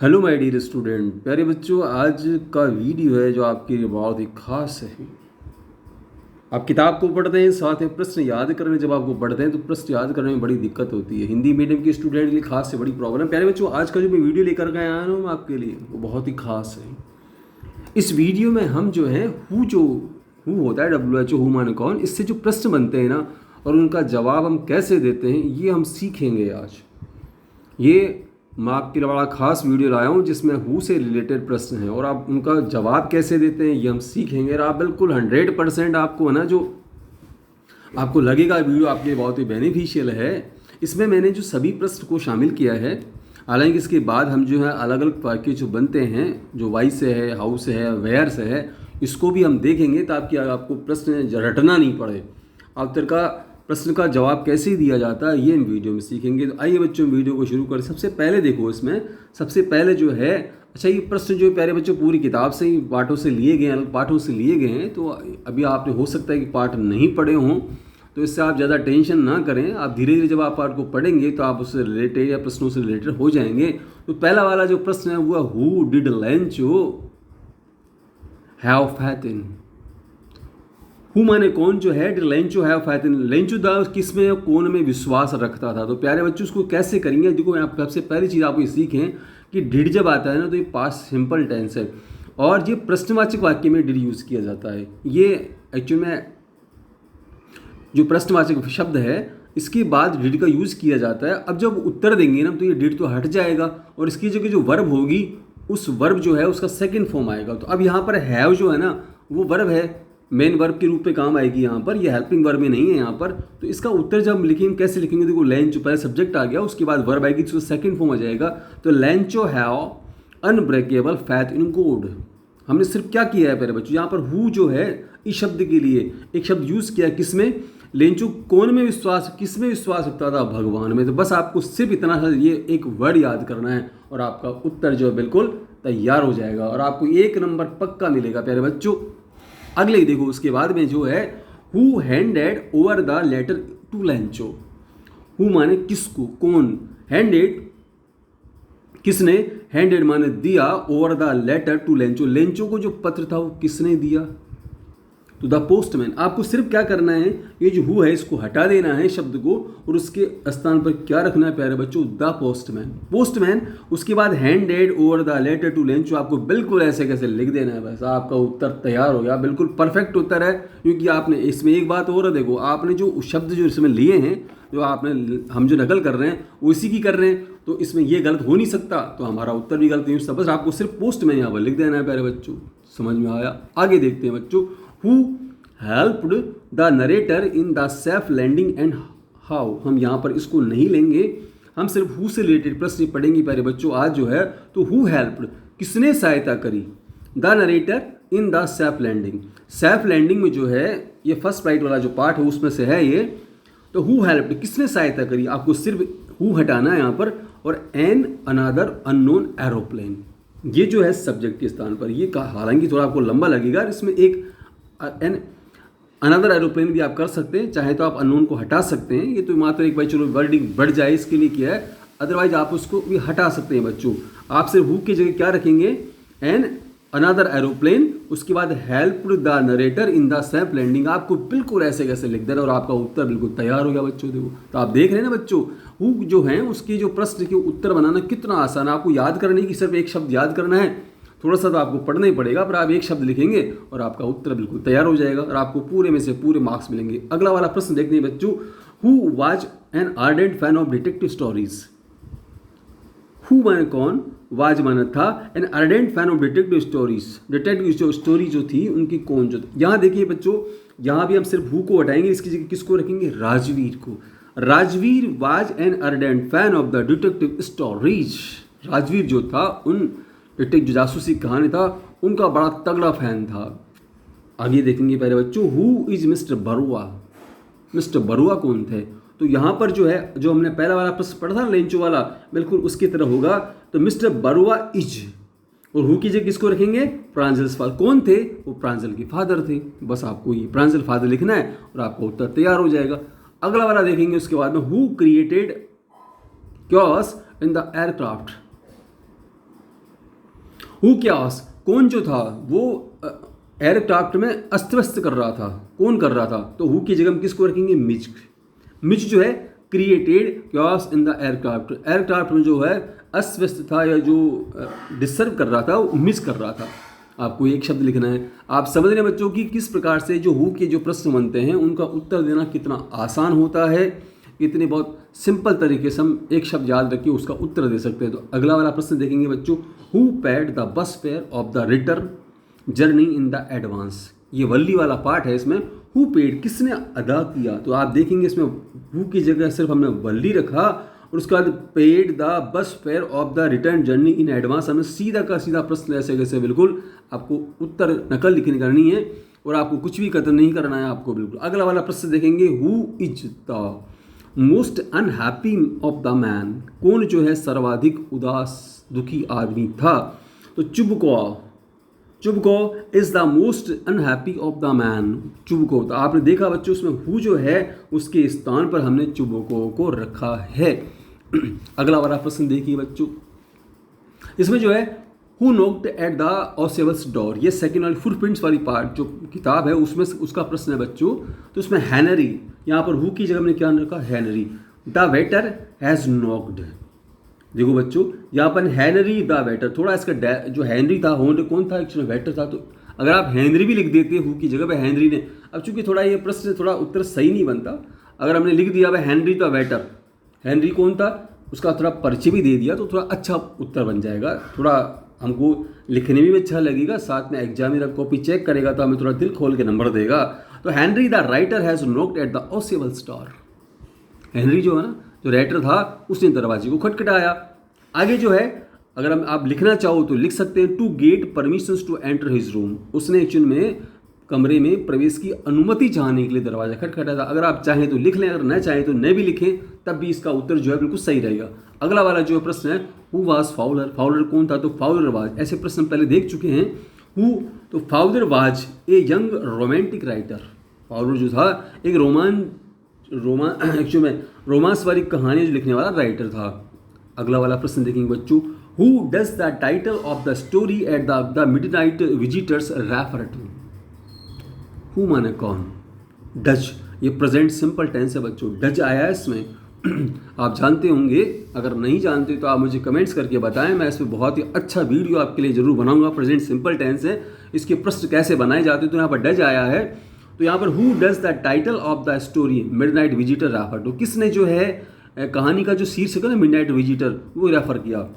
Hello my dear student, प्यारे बच्चों, आज का वीडियो है जो आपके लिए बहुत ही खास है। आप किताब को पढ़ते हैं, साथ में प्रश्न याद करने जब आपको पढ़ते हैं तो प्रश्न याद करने में बड़ी दिक्कत होती है। हिंदी मीडियम के स्टूडेंट के लिए खास से बड़ी प्रॉब्लम है। प्यारे बच्चों, आज का जो मैं वीडियो लेकर के आया हूँ आपके लिए वो बहुत ही खास है। इस वीडियो में हम जो है हु होता है WHO, हु माने कौन, इससे जो प्रश्न बनते हैं ना और उनका जवाब हम कैसे देते हैं ये हम सीखेंगे आज। ये मैं आपके लिए बड़ा खास वीडियो लाया हूँ जिसमें हु से रिलेटेड प्रश्न हैं और आप उनका जवाब कैसे देते हैं ये हम सीखेंगे। और आप बिल्कुल 100% आपको है ना, जो आपको लगेगा वीडियो आपके लिए बहुत ही बेनिफिशियल है। इसमें मैंने जो सभी प्रश्न को शामिल किया है, हालांकि इसके बाद हम जो है अलग अलग वाक्य जो बनते हैं, जो वाई से है, हाउ से है, वेयर से है, इसको भी हम देखेंगे ताकि आपको प्रश्न रटना नहीं पड़े। अब तक का प्रश्न का जवाब कैसे दिया जाता है ये हम वीडियो में सीखेंगे। तो आइए बच्चों, वीडियो को शुरू करें। सबसे पहले देखो, इसमें सबसे पहले जो है, अच्छा ये प्रश्न जो प्यारे बच्चों पूरी किताब से ही पाठों से लिए गए हैं, अलग पाठों से लिए गए हैं। तो अभी आपने हो सकता है कि पाठ नहीं पढ़े हों, तो इससे आप ज़्यादा टेंशन ना करें। आप धीरे धीरे जब आप पाठ को पढ़ेंगे तो आप उससे रिलेटेड या प्रश्नों से रिलेटेड हो जाएंगे। तो पहला वाला जो प्रश्न है वो who did Lencho have faith in. Who माने कौन जो है, did Lencho have faith in. Lencho दा किस में, कौन में विश्वास रखता था। तो प्यारे बच्चों उसको कैसे करेंगे, देखो यहाँ सबसे पहली चीज़ आपको ये सीखें कि डिड जब आता है ना तो ये पास्ट सिंपल टेंस है और ये प्रश्नवाचक वाक्य में डिड यूज़ किया जाता है। ये एक्चुअल में जो प्रश्नवाचक शब्द है इसके बाद डिड का यूज़ किया जाता है। अब जब उत्तर देंगे ना तो ये डिड तो हट जाएगा और इसकी जगह जो वर्ब होगी उस वर्ब जो है उसका सेकंड फॉर्म आएगा। तो अब यहाँ पर हैव जो है ना वो वर्ब है, मेन वर्ब के रूप में काम आएगी यहाँ पर, ये हेल्पिंग वर्ब में नहीं है यहाँ पर। तो इसका उत्तर जब लिखेंगे कैसे लिखेंगे, देखो लेंचो पहले सब्जेक्ट आ गया, उसके बाद वर्ब आएगी तो सेकंड फॉर्म आ जाएगा। तो Lencho have unbreakable faith in God. हमने सिर्फ क्या किया है प्यारे बच्चों, यहाँ पर हु जो है इस शब्द के लिए एक शब्द यूज़ किया, किसमें, लेंचो कौन में विश्वास, किस में विश्वास रखता था, भगवान में। तो बस आपको सिर्फ इतना सा ये एक वर्ड याद करना है और आपका उत्तर जो है बिल्कुल तैयार हो जाएगा और आपको 1 नंबर पक्का मिलेगा प्यारे बच्चों। अगले देखो, उसके बाद में जो है who handed over the letter to Lencho. Who माने किसको, कौन, हैंडेड किसने, हैंडेड माने दिया, over the letter to Lencho, Lencho को जो पत्र था वो किसने दिया, तो द पोस्टमैन। आपको सिर्फ क्या करना है, ये जो हु है इसको हटा देना है शब्द को और उसके स्थान पर क्या रखना है प्यारे बच्चों, द पोस्टमैन। पोस्टमैन, उसके बाद handed over the letter to Lencho. आपको बिल्कुल ऐसे कैसे लिख देना है, बस आपका उत्तर तैयार हो गया। बिल्कुल परफेक्ट उत्तर है, क्योंकि आपने इसमें एक बात और है, देखो आपने जो शब्द जो इसमें लिए हैं, जो आपने हम जो नकल कर रहे हैं वो इसी की कर रहे हैं, तो इसमें ये गलत हो नहीं सकता, तो हमारा उत्तर भी गलत नहीं हो सकता। बस आपको सिर्फ पोस्टमैन यहाँ पर लिख देना है प्यारे बच्चों। समझ में आया? आगे देखते हैं बच्चों। Who helped the narrator in the safe landing and how। हम यहाँ पर इसको नहीं लेंगे, हम सिर्फ हु से रिलेटेड प्रश्न पढ़ेंगे प्यारे बच्चों आज जो है। तो हु हेल्प्ड, किसने सहायता करी, the narrator in the safe landing. Safe landing में जो है ये फर्स्ट राइट वाला जो पार्ट है उसमें से है ये। तो हु हेल्प्ड, किसने सहायता करी, आपको सिर्फ हु हटाना है यहाँ पर। और एन अनदर अननोन एरोप्लेन, ये जो है सब्जेक्ट के स्थान पर, ये हालांकि थोड़ा आपको लंबा लगेगा, इसमें एक एन अनदर एरोप्लेन भी आप कर सकते हैं, चाहे तो आप अननोन को हटा सकते हैं। ये तो मात्र एक भाई चलो वर्डिंग बढ़ जाए इसके लिए किया है, अदरवाइज आप उसको भी हटा सकते हैं बच्चों। आप सिर्फ हु की जगह क्या रखेंगे, एन अनदर एरोप्लेन, उसके बाद helped the narrator in the safe landing. आपको बिल्कुल ऐसे कैसे लिख देना और आपका उत्तर बिल्कुल तैयार हो गया बच्चों। देखो तो आप देख रहे हैं ना बच्चों, हु जो है उसके जो प्रश्न के उत्तर बनाना कितना आसान है। आपको याद करने की सिर्फ एक शब्द याद करना है, थोड़ा सा तो आपको पढ़ना ही पड़ेगा, पर आप एक शब्द लिखेंगे और आपका उत्तर बिल्कुल तैयार हो जाएगा और आपको पूरे में से पूरे मार्क्स मिलेंगे। अगला वाला प्रश्न देखते हैं बच्चों। Who was an ardent fan of detective stories. Who माने कौन, वाज माना था, an ardent fan of detective stories. Detective story जो थी उनकी कौन जो, यहाँ देखिए बच्चों, यहाँ भी हम सिर्फ हु को हटाएंगे, इसकी जगह किसको रखेंगे, राजवीर को। Rajveer was an ardent fan of the detective stories. Rajveer जो था उन डिटेक्टिव जो जासूसी कहानी था उनका बड़ा तगड़ा फैन था। आगे देखेंगे पहले बच्चों, who is mister Barua. Mister Barua कौन थे, तो यहाँ पर जो है जो हमने पहला वाला प्रश्न पढ़ा था लेंचो वाला, बिल्कुल उसकी तरह होगा। तो मिस्टर बरुआ इज, और हु की जगह किसको रखेंगे, प्रांजल फादर। कौन थे, वो प्रांजल के फादर थे। बस आपको ये प्रांजल फादर लिखना है और आपका उत्तर तैयार हो जाएगा। अगला वाला देखेंगे उसके बाद में, who created chaos in the aircraft. Who क्यास, कौन जो था वो एयरक्राफ्ट में अस्त व्यस्त कर रहा था, कौन कर रहा था? तो हु की जगह हम किसको रखेंगे? मिच। मिच जो है क्रिएटेड क्यास इन द एयरक्राफ्ट, एयरक्राफ्ट में जो है अस्त व्यस्त था या जो डिस्टर्ब कर रहा था वो मिच कर रहा था। आपको एक शब्द लिखना है। आप समझ रहे हैं बच्चों कि किस प्रकार से जो हु के जो प्रश्न बनते हैं उनका उत्तर देना कितना आसान होता है, इतने बहुत सिंपल तरीके से हम एक शब्द याद रखिए उसका उत्तर दे सकते हैं। तो अगला वाला प्रश्न देखेंगे बच्चों, who paid the bus fair of the return journey in the advance. ये वल्ली वाला पार्ट है, इसमें हु पेड किसने अदा किया। तो आप देखेंगे इसमें हु की जगह सिर्फ हमने वल्ली रखा और उसके बाद paid the bus fair of the return journey in advance. हमने सीधा का सीधा प्रश्न ऐसे कैसे बिल्कुल आपको उत्तर नकल लिखनी करनी है और आपको कुछ भी कतन नहीं करना है आपको बिल्कुल। अगला वाला प्रश्न देखेंगे, who is the most unhappy of the man, कौन जो है सर्वाधिक उदास दुखी आदमी था। तो चुबको is the most unhappy of the man, चुबको। तो आपने देखा बच्चों उसमें हु जो है उसके स्थान पर हमने चुबको को रखा है। अगला वाला प्रश्न देखिए बच्चों, इसमें जो है who knocked at the Ausables door, ये सेकेंड वाली फुटप्रिंट्स वाली पार्ट जो किताब है उसमें उसका प्रश्न है बच्चों। तो उसमें हैनरी, यहाँ पर हु की जगह हमने क्या रखा? Henry. The waiter has knocked, देखो बच्चों यहाँ पर हैनरी द वेटर, थोड़ा इसका जो हैनरी था होंड कौन था? एक्चुअली वेटर था। तो अगर आप हैनरी भी लिख देते हु की जगह पे हैनरी ने, अब चूंकि थोड़ा ये प्रश्न थोड़ा उत्तर सही नहीं बनता, अगर हमने लिख दिया भाई हैनरी द वेटर, हैनरी कौन था उसका थोड़ा परिचय भी दे दिया तो थोड़ा अच्छा उत्तर बन जाएगा, थोड़ा हमको लिखने में भी अच्छा लगेगा, साथ में एग्जामिनर कॉपी चेक करेगा तो हमें थोड़ा दिल खोल के नंबर देगा। तो Henry the writer has knocked at the Ausable store, Henry जो है ना जो राइटर था उसने दरवाजे को खटखटाया। आगे जो है अगर आप लिखना चाहो तो लिख सकते हैं, to get permissions to enter his room, उसने एक्चुअल में कमरे में प्रवेश की अनुमति चाहने के लिए दरवाजा खटखटाया था। अगर आप चाहें तो लिख लें, अगर न चाहें तो न भी लिखें, तब भी इसका उत्तर जो है बिल्कुल सही रहेगा। अगला वाला जो प्रश्न है, हु वाज फाउलर, फाउलर कौन था? तो फाउलर वाज, ऐसे प्रश्न पहले देख चुके हैं। हु, तो Fowler was a young romantic writer, Fowler जो था एक एक्चुअल में रोमांस वाली कहानी जो लिखने वाला राइटर था। अगला वाला प्रश्न देखेंगे बच्चों, who does the title of the story at the midnight visitors refer to, who माने कौन? डज, ये प्रेजेंट सिंपल टेंस है बच्चों, डज आया है इसमें। आप जानते होंगे, अगर नहीं जानते तो आप मुझे कमेंट्स करके बताएं, मैं इसमें बहुत ही अच्छा वीडियो आपके लिए जरूर बनाऊंगा। प्रेजेंट सिंपल टेंस है, इसके प्रश्न कैसे बनाए जाते हैं। तो यहाँ पर डज आया है, तो यहाँ पर who does the title of the story midnight visitor refer to, किसने जो है कहानी का जो शीर्षक है ना मिडनाइट विजिटर वो रेफर किया।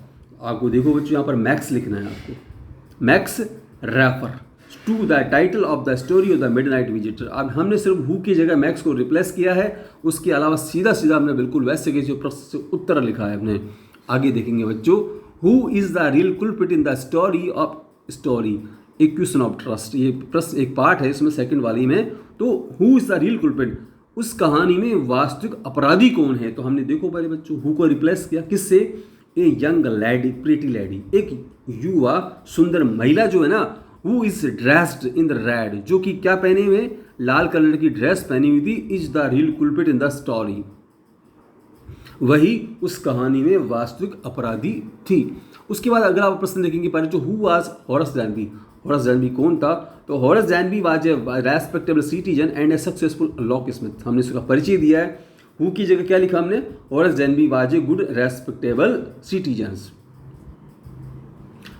आपको देखो बच्चों यहाँ पर मैक्स लिखना है, आपको Max refer to the title of the story of the midnight visitor. अब हमने सिर्फ हु की जगह मैक्स को रिप्लेस किया है, उसके अलावा सीधा सीधा हमने बिल्कुल वैसे के जो प्रश्न से उत्तर लिखा है हमने। आगे देखेंगे बच्चों, who is the real culprit in the story of story, एक क्वेश्चन ऑफ ट्रस्ट, ये प्रश्न एक पार्ट है इसमें सेकंड वाली में। तो हु इज द रियल कुलप्रिट, उस कहानी में वास्तविक अपराधी कौन है? तो हमने देखो पहले बच्चों हु को रिप्लेस किया किससे? A young lady, pretty lady, एक युवा सुंदर महिला जो है ना, who is dressed in the red, जो कि क्या पहने हुए? लाल कलर की ड्रेस पहनी हुई थी। Is the real culprit in the story, वही उस कहानी में वास्तविक अपराधी थी। उसके बाद अगला प्रश्न देखेंगे पहले जो हु वाज हॉरस डैनबी, हॉरस डैनबी कौन था? तो harrows डैनबी was a respectable citizen and A successful lock Smith, हमने इसका परिचय दिया है। हु की जगह क्या लिखा हमने? Harrows डैनबी was a good respectable citizens.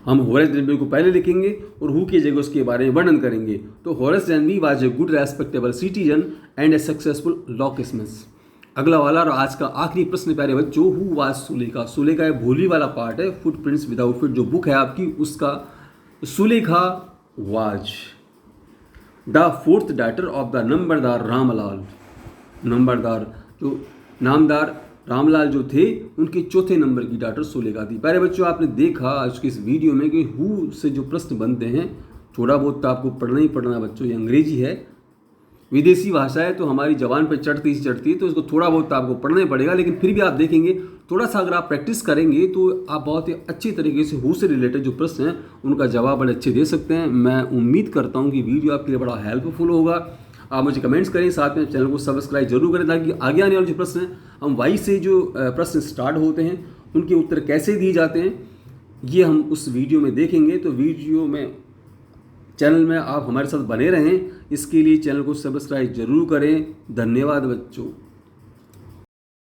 हम हॉरस डैनबी को पहले लिखेंगे और हु की जगह उसके बारे में वर्णन करेंगे। तो harrows डैनबी was a good respectable citizen and A successful lock Smith. अगला वाला और आज का आखिरी प्रश्न प्यारे बच्चों, हु वाज सुलेखा, सुलेखा एक भूली वाला पार्ट है, फुटप्रिंट्स विदाउट फीट जो बुक है आपकी उसका। Sulekha was the fourth daughter of the numberdar Ramlal, numberdar जो नामदार रामलाल जो थे उनके चौथे नंबर की डॉटर सुलेखा थी। प्यारे बच्चों आपने देखा आज के इस वीडियो में कि हु से जो प्रश्न बनते हैं थोड़ा बहुत तो आपको पढ़ना ही पढ़ना बच्चों, ये अंग्रेजी है, विदेशी भाषा है तो हमारी जबान पर चढ़ती है तो इसको थोड़ा बहुत तो आपको पढ़ना ही पड़ेगा। लेकिन फिर भी आप देखेंगे थोड़ा सा अगर आप प्रैक्टिस करेंगे तो आप बहुत ही अच्छी तरीके से हु से रिलेटेड जो प्रश्न हैं उनका जवाब बड़े अच्छे दे सकते हैं। मैं उम्मीद करता हूँ कि वीडियो आपके लिए बड़ा हेल्पफुल होगा। आप मुझे कमेंट्स करें, साथ में चैनल को सब्सक्राइब जरूर करें ताकि आगे आने वाले जो प्रश्न हैं हम वाई से जो प्रश्न स्टार्ट होते हैं उनके उत्तर कैसे दिए जाते हैं ये हम उस वीडियो में देखेंगे। तो वीडियो में चैनल में आप हमारे साथ बने रहें, इसके लिए चैनल को सब्सक्राइब जरूर करें। धन्यवाद बच्चों।